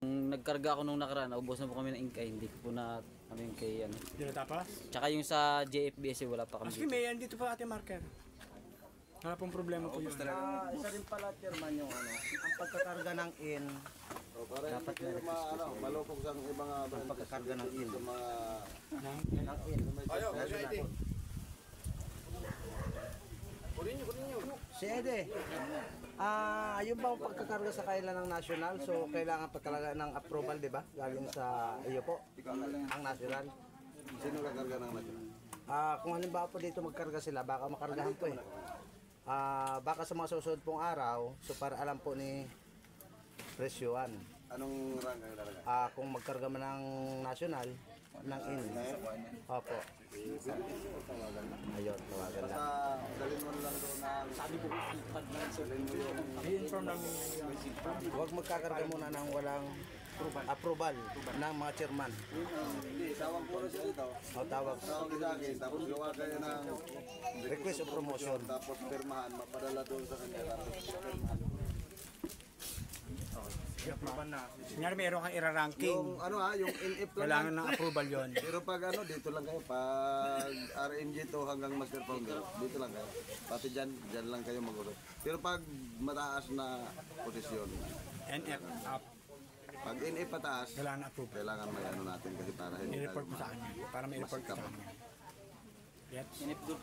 Nagkarga ako nung nakaraan, naubos na po kami ng Inkay, hindi ko po na kami yung kay ano. Dito tapas? Tsaka yung sa JFBS wala pa kami Kasi may yan dito pa ate marker. Wala pong problema po yun. Isa rin pala, Chairman, yung ang pagkakarga ng in, dapat na malupog sa ibang ang pagkakarga ng in. Nang? Ng in. Ayaw, ayaw. Si Ede, yung bang pagkakarga sa kailan ng national, so kailangan pa talaga ng approval, di ba? Galing sa iyo po, ang national. Sino kakarga ng natin? Kung halimbawa po dito magkarga sila, baka makargahan po eh. Baka sa mga susunod pong araw, so para alam po ni presyuan. Anong rang kayo talaga? Kung magkarga man ng national, ng in. Opo. Ayun, tawagan lang. Dalhin mo lang doon ng... Sabi ko, dalhin mo yung... I-inform namin. Huwag magkakarga muna ng walang approval ng mga chairman. Hindi, sawang puro siya dito. Tawag. Tawag sa akin, tapos gawa kayo ng... Request of promotion. Tapos pirmahan, mapadala doon sa kanya. Tapos pirmahan. Kunyari meron kang ira-ranking. Yung yung NF lang. Kailangan ng approval yon. Pero pag dito lang kayo. Pag RMG to hanggang Master Founder, dito lang kayo. Pati dyan lang kayo mag-urot. Pero pag mataas na posisyon, NF up. pag NF pataas, Kailangan ng approval. kailangan may natin kasi para hindi I-report mo sa kanya. Para may report ka sa kanya. Yes. Inipdot.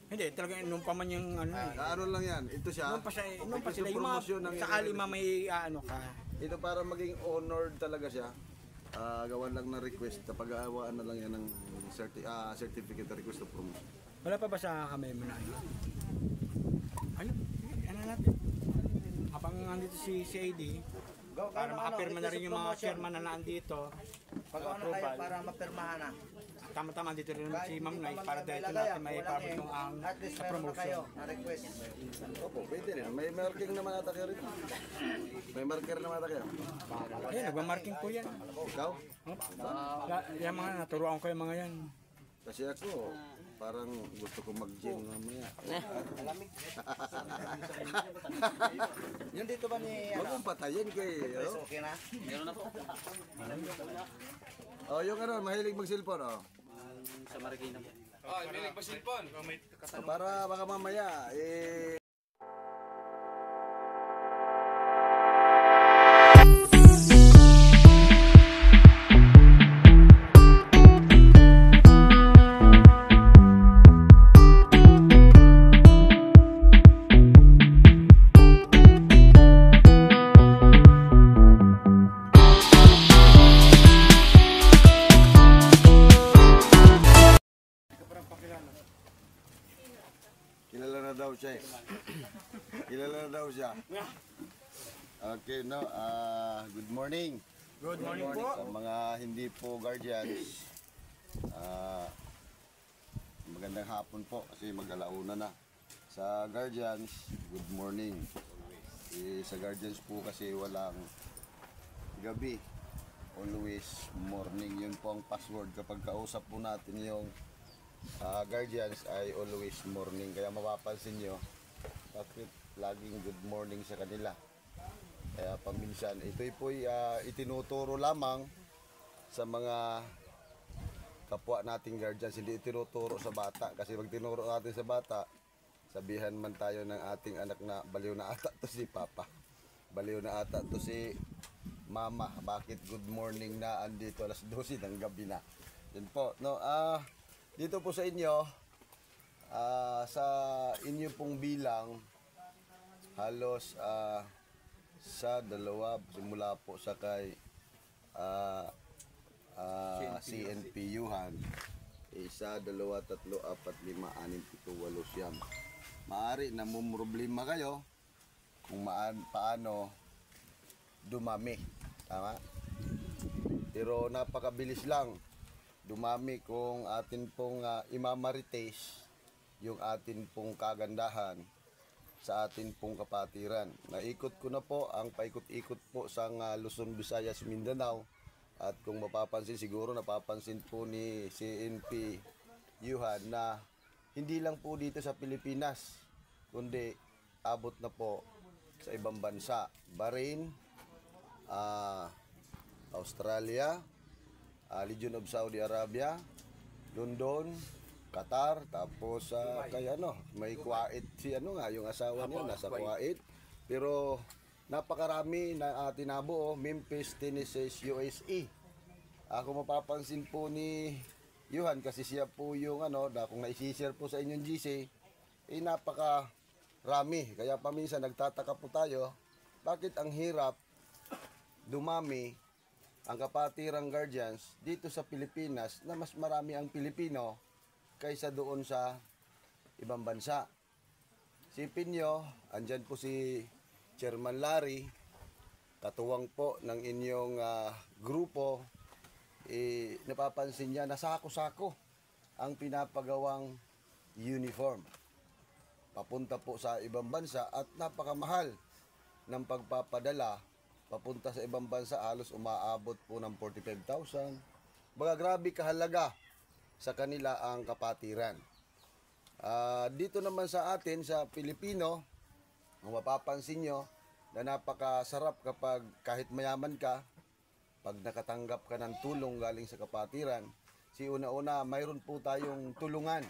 Hindi, talagang inumpa man yung ano eh. Ano lang yan, ito siya. Inumpa siya, inumpa sila. Yung promotion ng mga sakali may ka. Ito para maging honored talaga siya. Gawan lang ng request. Kapag aawaan na lang yan ng certificate request of promotion. Wala pa ba sa kamay mo na yun? Ayun, ano natin? Habang nandito si AD, para makapirma na rin yung mga chairman na nandito. Pag ano kayo para mapirmahan na. Tama-tama dito rin si Ma'am Nay para dito natin may ipabot ang at least sa meron na promotion. kayo na request. Opo, pwede rin. May marking naman ata kayo rin. May marker naman ata kayo. Ayun, nagmamarking po yan. Ikaw? Yan mga naturuan ko yung mga yan. Kasi ako, parang gusto ko mag-gym mamaya. Yung dito ba ni Huwag mong patayin kay... okay na? Meron na po. Yung mahilig mag-cellphone, Sa Marikina po. Para baka mamaya, kilala na daw siya eh. Kilala na daw siya. Okay, good morning. Good morning po. Sa mga hindi po guardians, magandang hapon po kasi mag-alauna na. Sa guardians, good morning. Sa guardians po kasi walang gabi, always morning. Yun po ang password kapag kausap po natin yung guardians ay always morning. Kaya mapapansin nyo bakit laging good morning sa kanila. Kaya paminsan ito po itinuturo lamang sa mga kapwa nating guardians, hindi itinuturo sa bata. Kasi pag tinuro natin sa bata, sabihan man tayo ng ating anak na baliw na ata to si Papa, baliw na ata to si Mama, bakit good morning na andito alas 12 ng gabi na. Yun po, dito po sa inyo, sa inyo pong bilang, halos sa dalawa, simula po sa kay CNP Yuhan, isa, dalawa, tatlo, apat, lima, anim, pito, walo, siyam. Maaari na problema kayo kung paano dumami. Tama? Pero napakabilis lang dumami kung atin pong imamarites yung atin pong kagandahan sa atin pong kapatiran. Naikot ko na po ang paikot-ikot po sa Luzon, Visayas, Mindanao. At kung mapapansin, siguro napapansin po ni CNP Yuhan na hindi lang po dito sa Pilipinas, kundi abot na po sa ibang bansa. Bahrain, Australia, Legion of Saudi Arabia, London, Qatar, tapos kay may Kuwait si yung asawa niya nasa Kuwait. Pero napakarami na tinabuo, Memphis, Tennessee, USA. Kung mapapansin po ni Yuhan, kasi siya po yung kung naisishare po sa inyong GC, napakarami. Kaya paminsan nagtataka po tayo, bakit ang hirap dumami ang kapatirang guardians dito sa Pilipinas na mas marami ang Pilipino kaysa doon sa ibang bansa. Sipin nyo, andyan po si Chairman Larry, katuwang po ng inyong grupo. Napapansin niya na sako-sako ang pinapagawang uniform. Papunta po sa ibang bansa at napakamahal ng pagpapadala papunta sa ibang bansa, halos umaabot po ng 45,000. Baga grabe kahalaga sa kanila ang kapatiran. Dito naman sa atin, sa Pilipino, kung mapapansin nyo, na napakasarap kapag kahit mayaman ka, pag nakatanggap ka ng tulong galing sa kapatiran, una-una, mayroon po tayong tulungan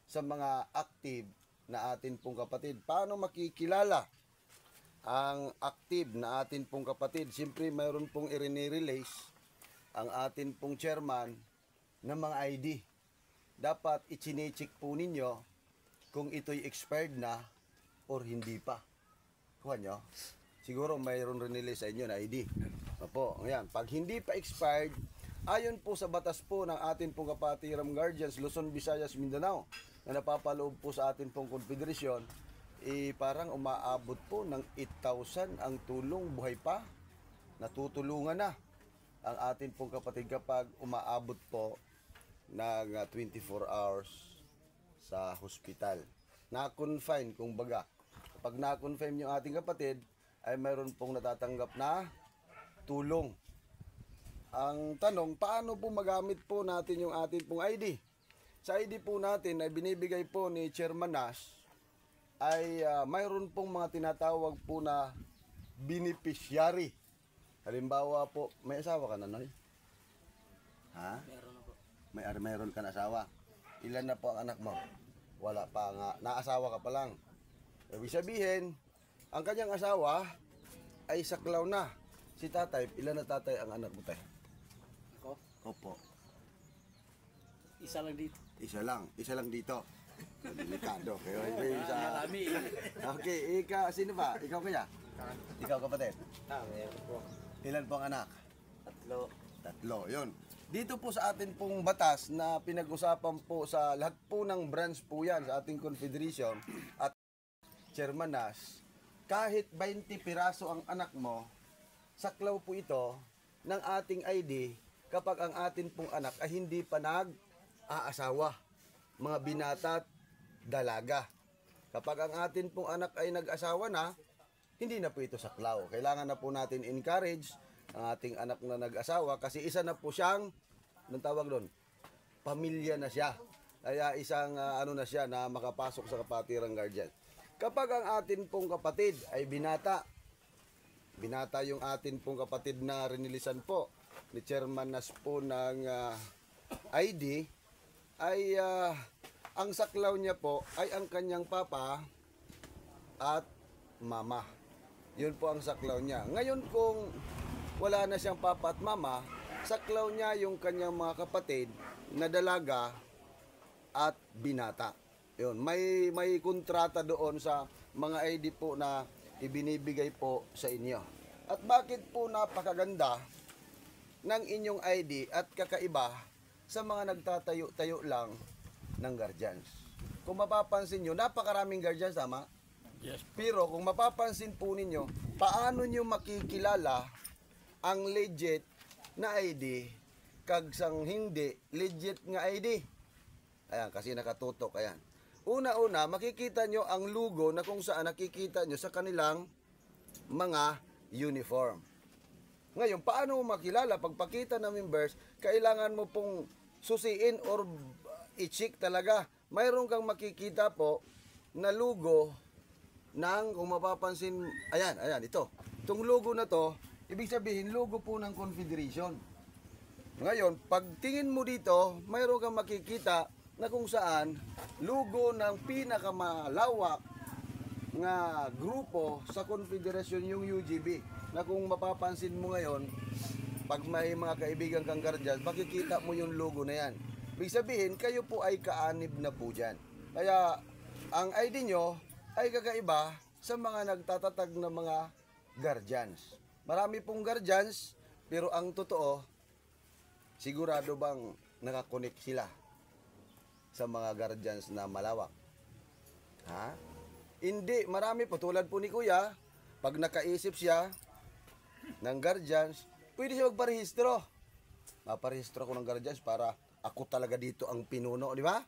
sa mga active na atin pong kapatid. Paano makikilala ang active na atin pong kapatid? Siyempre, mayroon pong i-release ang atin pong chairman ng mga ID. Dapat i-check po ninyo kung ito'y expired na or hindi pa. Kuha nyo? Siguro mayroon release sa inyo na ID. Opo, ngayon, pag hindi pa expired, ayon po sa batas po ng atin pong kapatiram guardians, Luzon, Visayas, Mindanao, na napapaloob po sa atin pong konfederasyon, parang umaabot po ng 8,000 ang tulong buhay pa. Natutulungan na ang atin pong kapatid kapag umaabot po ng 24 hours sa hospital. Na-confine, kung baga. Kapag na-confine yung ating kapatid, ay mayroon pong natatanggap na tulong. Ang tanong, paano po magamit po natin yung ating pong ID? Sa ID po natin ay binibigay po ni Chairman Nash, ay mayroon pong mga tinatawag po na beneficiary. Halimbawa po, may asawa ka na, Noy? Ha? Meron na po. Mayroon ka na asawa. Ilan na po ang anak mo? Wala pa nga. Naasawa ka pa lang. Ibig sabihin, ang kanyang asawa ay saklaw na. Si tatay, ilan na tatay ang anak mo tayo? Ako? Opo. Isa lang dito. Isa lang dito. Delikado. Marami. Okay, sino ba? Ikaw kaya? Ikaw kapatid? Meron po. Ilan po ang anak? 3. 3, yun. Dito po sa atin pong batas na pinag-usapan po sa lahat po ng branch po yan sa ating confederation at Chairman Nash, kahit 20 piraso ang anak mo, saklaw po ito ng ating ID kapag ang atin pong anak ay hindi pa nag-aasawa. Mga binata at dalaga. Kapag ang atin pong anak ay nag-asawa na, hindi na po ito saklaw. Kailangan na po natin encourage ang ating anak na nag-asawa kasi isa na po siyang, anong tawag doon? Pamilya na siya. Kaya isang na siya na makapasok sa kapatirang guardian. Kapag ang atin pong kapatid ay binata yung atin pong kapatid na rinilisan po ni Chairman Nas po ng ID, ay ang saklaw niya po ay ang kanyang papa at mama. Yun po ang saklaw niya. Ngayon kung wala na siyang papa at mama, saklaw niya yung kanyang mga kapatid na dalaga at binata. Yun, may kontrata doon sa mga ID po na ibinibigay po sa inyo. At bakit po napakaganda ng inyong ID at kakaiba sa mga nagtatayo-tayo lang ng guardians? Kung mapapansin nyo, napakaraming guardians, tama? Yes. Pero kung mapapansin po ninyo, paano nyo makikilala ang legit na ID kag sang hindi legit nga ID? Ayan, kasi nakatutok, ayan. Una-una, makikita nyo ang logo na kung saan nakikita nyo sa kanilang mga uniform. Ngayon, paano mo makilala? Pagpakita ng members, kailangan mo pong susiin or i-check talaga. Mayroon kang makikita po na logo ng, kung mapapansin, ayan, ito. Itong logo na to, Ibig sabihin, logo po ng Confederation. Ngayon, pag tingin mo dito, mayroon kang makikita na kung saan logo ng pinakamalawak nga grupo sa Confederation yung UGB. Na kung mapapansin mo ngayon, pag may mga kaibigan kang guardians, makikita mo yung logo na yan. Ibig sabihin, kayo po ay kaanib na po dyan. Kaya, ang ID nyo ay kakaiba sa mga nagtatatag na mga guardians. Marami pong guardians, pero ang totoo, sigurado bang nakakonect sila sa mga guardians na malawak? Ha? Hindi, marami po. Tulad po ni Kuya, pag nakaisip siya ng guardians, pwede siya magparehistro. Maparehistro ko ng guardians para ako talaga dito ang pinuno, di ba?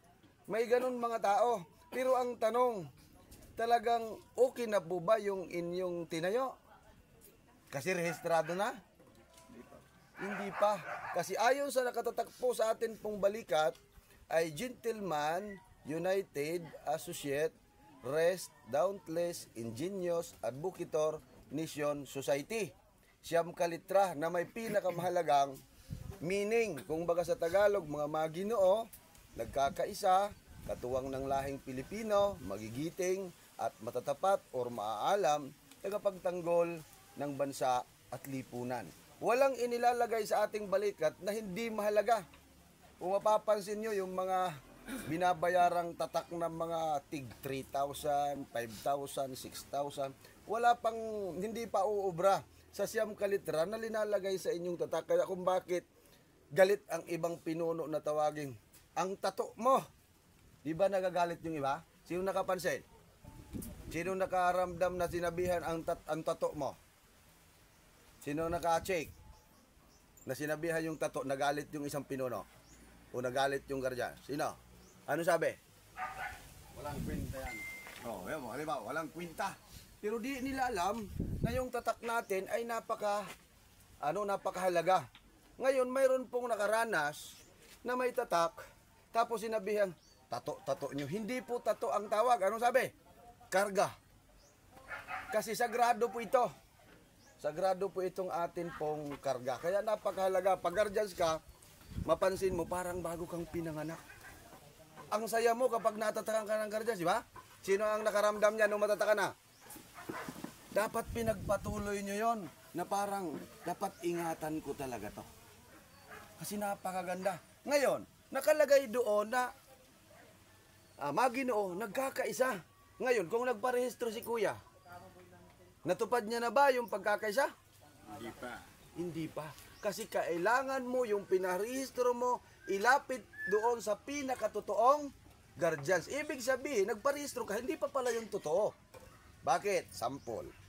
May ganun mga tao. Pero ang tanong, talagang okay na po ba yung inyong tinayo? Kasi rehistrado na? Hindi pa. Kasi ayon sa nakatatak po sa atin pong balikat, ay Gentleman United Associate Rest Dauntless Ingenious Advocator Nation Society. Siyam kalitra na may pinakamahalagang meaning. Kung baga sa Tagalog, mga maginoo, nagkakaisa, katuwang ng lahing Pilipino, magigiting at matatapat or maaalam, tagapagtanggol ng bansa at lipunan. Walang inilalagay sa ating balikat na hindi mahalaga. Kung mapapansin nyo, yung mga binabayarang tatak ng mga tig 3,000, 5,000, 6,000, wala pang, hindi pa uubra sa siyam kalitra na linalagay sa inyong tatak. Kaya kung bakit galit ang ibang pinuno na tawagin, ang tato mo. Di ba nagagalit yung iba? Sino nakapansin? Sino nakaramdam na sinabihan ang tato mo? Sino naka-check na sinabihan yung tato, nagalit yung isang pinuno? O nagalit yung guardian? Sino? Ano sabi? Walang kwenta yan. Oh, yan mo, halimbawa, walang kwenta. Pero di nila alam na yung tatak natin ay napakahalaga. Ngayon, mayroon pong nakaranas na may tatak, tapos sinabihan, tato nyo. Hindi po tato ang tawag. Anong sabi? Karga. Kasi sagrado po ito. Sagrado po itong atin pong karga. Kaya napakahalaga. Pag guardians ka, mapansin mo, parang bago kang pinanganak. Ang saya mo kapag natatakan ka ng guardians, di ba? Sino ang nakaramdam niya nung matataka na? Dapat pinagpatuloy nyo yon na parang dapat ingatan ko talaga to. Kasi napakaganda. Ngayon, nakalagay doon na maginoo, nagkakaisa. Ngayon, kung nagparehistro si Kuya, natupad niya na ba yung pagkakaisa? Hindi pa. Hindi pa. Kasi kailangan mo yung pinarehistro mo, ilapit doon sa pinakatotoong guardians. Ibig sabihin, nagparehistro ka, hindi pa pala yung totoo. Bakit? Sample.